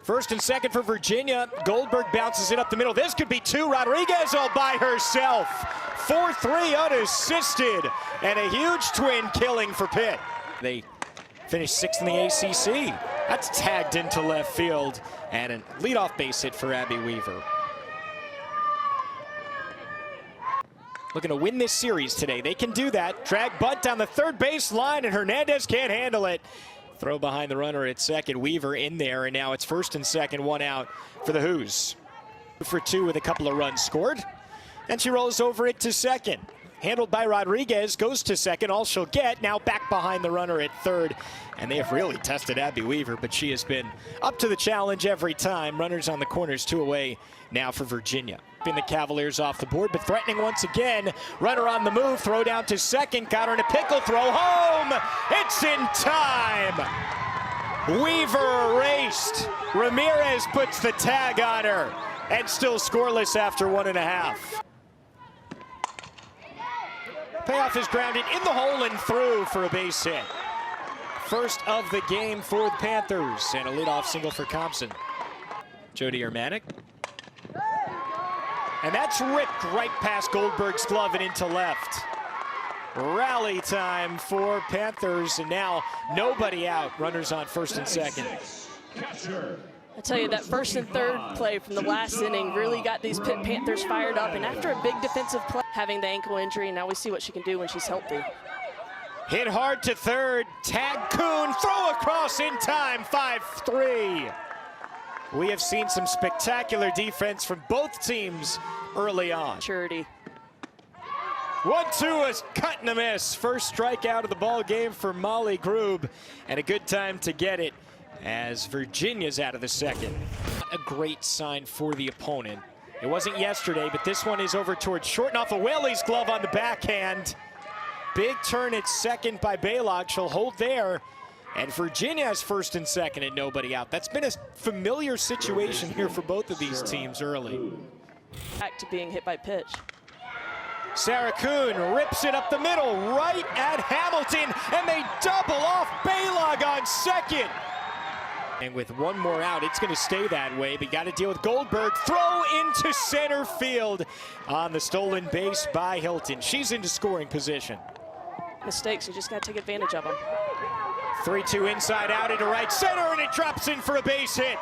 First and second for Virginia. Goldberg bounces it up the middle. This could be two. Rodriguez all by herself. 4-3 unassisted. And a huge twin killing for Pitt. They finished sixth in the ACC. That's tagged into left field. And a leadoff base hit for Abby Weaver. Looking to win this series today. They can do that. Drag bunt down the third base line, and Hernandez can't handle it. Throw behind the runner at second. Weaver in there, and now it's first and second, one out for the Hoos. 2-for-2 with a couple of runs scored. And she rolls over it to second. Handled by Rodriguez, goes to second, all she'll get. Now back behind the runner at third. And they have really tested Abby Weaver, but she has been up to the challenge every time. Runners on the corners, 2 away now for Virginia. The Cavaliers off the board, but threatening once again. Runner on the move, throw down to second, got her in a pickle, throw home. It's in time. Weaver erased. Ramirez puts the tag on her, and still scoreless after 1.5. Payoff is grounded in the hole and through for a base hit. First of the game for the Panthers, and a leadoff single for Compson. Jody Ermanic. And that's ripped right past Goldberg's glove and into left. Rally time for Panthers, and now nobody out. Runners on first and second. I tell you, that first and third play from the last inning really got these Pitt Panthers fired up, and after a big defensive play, having the ankle injury, now we see what she can do when she's healthy. Hit hard to third, tag Kuhn, throw across in time, 5-3. We have seen some spectacular defense from both teams early on. Maturity. 1-2 is cut and a miss. First strikeout of the ball game for Molly Grube, and a good time to get it as Virginia's out of the second. A great sign for the opponent. It wasn't yesterday, but this one is over towards short and off of Whaley's glove on the backhand. Big turn at second by Baylock. She'll hold there. And Virginia has first and second and nobody out. That's been a familiar situation here for both of these teams early. Back to being hit by pitch. Sarah Kuhn rips it up the middle right at Hamilton, and they double off Baylock on second. And with one more out, it's going to stay that way. But got to deal with Goldberg. Throw into center field on the stolen base by Hilton. She's into scoring position. Mistakes, you just got to take advantage of them. 3-2 inside out into right center, and it drops in for a base hit.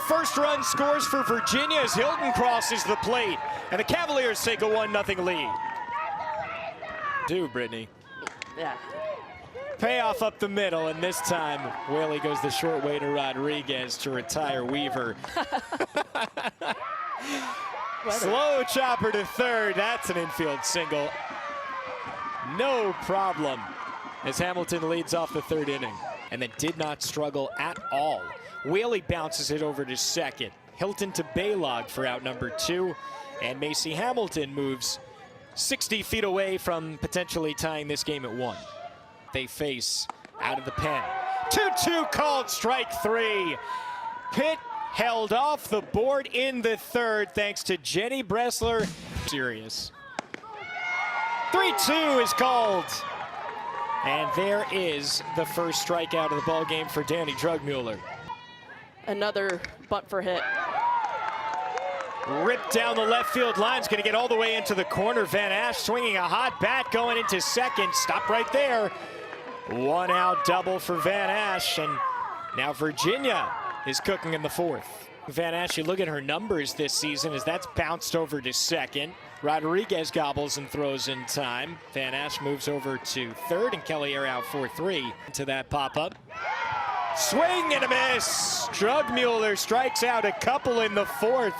First run scores for Virginia as Hilton crosses the plate, and the Cavaliers take a 1-0 lead. Brittany. Yeah. Payoff up the middle, and this time Whaley goes the short way to Rodriguez to retire Weaver. Slow chopper to third. That's an infield single. No problem as Hamilton leads off the third inning, and then did not struggle at all. Whaley bounces it over to second. Hilton to Baylog for out number 2, and Macy Hamilton moves 60 feet away from potentially tying this game at 1. They face out of the pen. 2-2 called, strike 3. Pitt held off the board in the third thanks to Jenny Bressler. Serious. 3-2 is called. And there is the first strikeout of the ball game for Danny Drugmuller. Another bunt for hit. Ripped down the left field line. It's going to get all the way into the corner. Van Ash swinging a hot bat going into second. Stop right there. 1 out double for Van Ash, and now Virginia is cooking in the fourth. Van Ash, you look at her numbers this season as that's bounced over to second. Rodriguez gobbles and throws in time. Van Ash moves over to third, and Kelly Air out 4-3 to that pop-up. Swing and a miss. Drugmuller strikes out a couple in the fourth.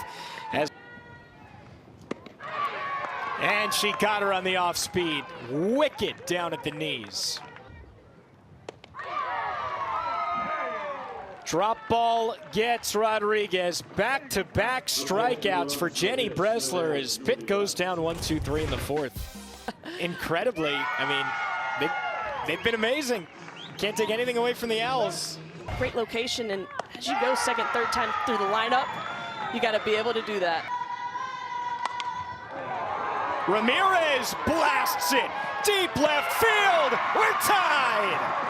And she got her on the off speed. Wicked down at the knees. Drop ball gets Rodriguez. Back-to-back strikeouts for Jenny Bressler as Pitt goes down 1-2-3 in the fourth. Incredibly, I mean, they've been amazing. Can't take anything away from the Owls. Great location, and as you go second, third time through the lineup, you got to be able to do that. Ramirez blasts it deep left field. We're tied.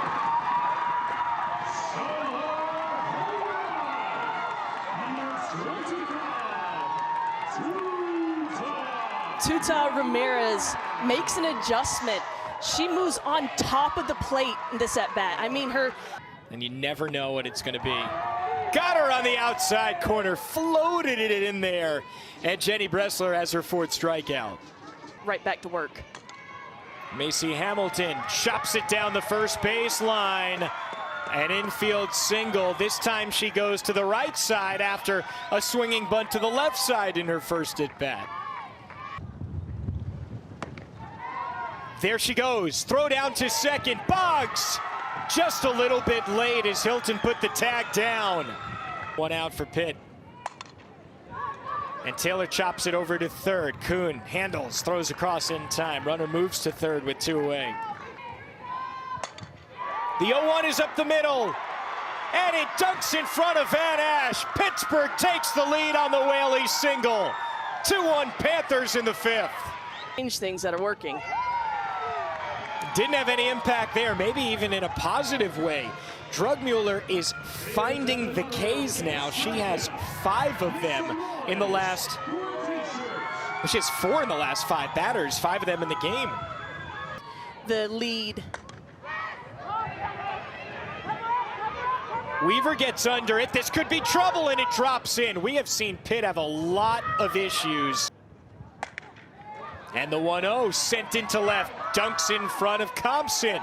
Tuta Ramirez makes an adjustment. She moves on top of the plate in this at-bat. I mean, and you never know what it's going to be. Got her on the outside corner, floated it in there. And Jenny Bressler has her 4th strikeout. Right back to work. Macy Hamilton chops it down the first baseline. An infield single. This time she goes to the right side after a swinging bunt to the left side in her first at-bat. There she goes. Throw down to second. Boggs just a little bit late as Hilton put the tag down. 1 out for Pitt. And Taylor chops it over to third. Kuhn handles, throws across in time. Runner moves to third with 2 away. The 0-1 is up the middle. And it dunks in front of Van Ash. Pittsburgh takes the lead on the Whaley single. 2-1 Panthers in the 5th. Change things that are working. Didn't have any impact there, maybe even in a positive way. Drugmuller is finding the Ks now. She has 5 of them in the last, well, she has 4 in the last 5 batters, 5 of them in the game. The lead. Weaver gets under it. This could be trouble, and it drops in. We have seen Pitt have a lot of issues. And the 1-0 sent into left, dunks in front of Compson.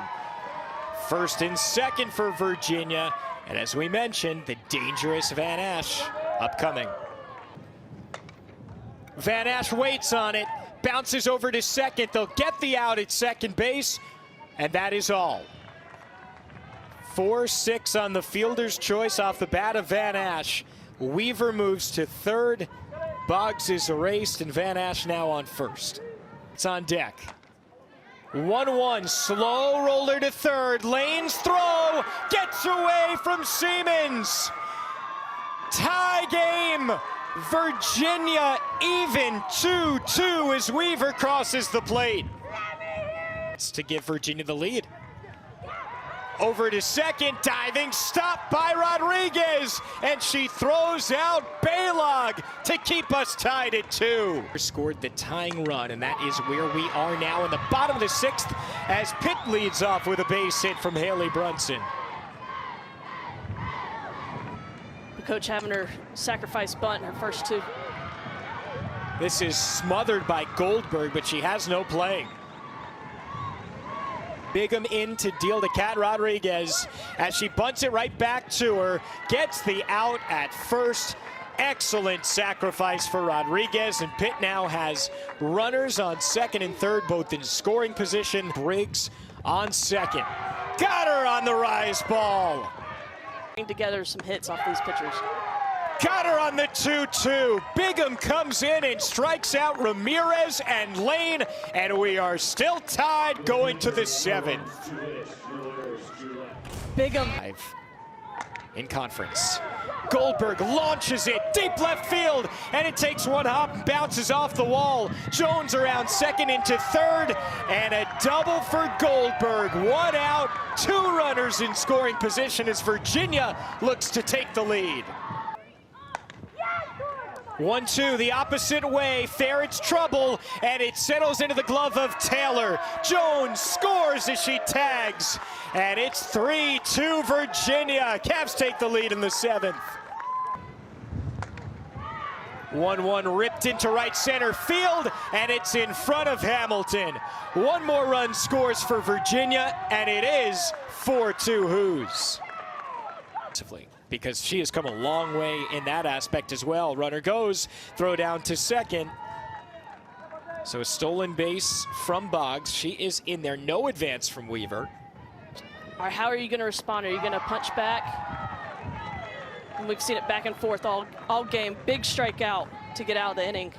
First and second for Virginia. And as we mentioned, the dangerous Van Ash upcoming. Van Ash waits on it, bounces over to second. They'll get the out at second base, and that is all. 4-6 on the fielder's choice off the bat of Van Ash. Weaver moves to third. Boggs is erased, and Van Ash now on first. It's on deck. 1-1, slow roller to third. Lane's throw gets away from Siemens. Tie game. Virginia even 2-2 as Weaver crosses the plate. It's to give Virginia the lead. Over to second, diving stop by Rodriguez, and she throws out Baylog to keep us tied at 2. Scored the tying run, and that is where we are now in the bottom of the 6th as Pitt leads off with a base hit from Haley Brunson. The coach having her sacrifice bunt in her first 2. This is smothered by Goldberg, but she has no play. Bigham in to deal to Kat Rodriguez as she bunts it right back to her, gets the out at first. Excellent sacrifice for Rodriguez, and Pitt now has runners on second and third, both in scoring position. Briggs on second. Got her on the rise ball. Bring together some hits off these pitchers. Got her on the 2-2. Bigham comes in and strikes out Ramirez and Lane, and we are still tied going to the 7th. Bigham in conference. Goldberg launches it deep left field, and it takes one hop and bounces off the wall. Jones around second into third, and a double for Goldberg. 1 out, 2 runners in scoring position as Virginia looks to take the lead. 1-2 the opposite way. Ferret's trouble, and it settles into the glove of Taylor. Jones scores as she tags, and it's 3-2 Virginia. Cavs take the lead in the 7th. 1-1 ripped into right center field, and it's in front of Hamilton. 1 more run scores for Virginia, and it is 4-2 Hoos. Because she has come a long way in that aspect as well. Runner goes, throw down to second. So a stolen base from Boggs. She is in there, no advance from Weaver. All right, how are you going to respond? Are you going to punch back? And we've seen it back and forth all game. Big strikeout to get out of the inning.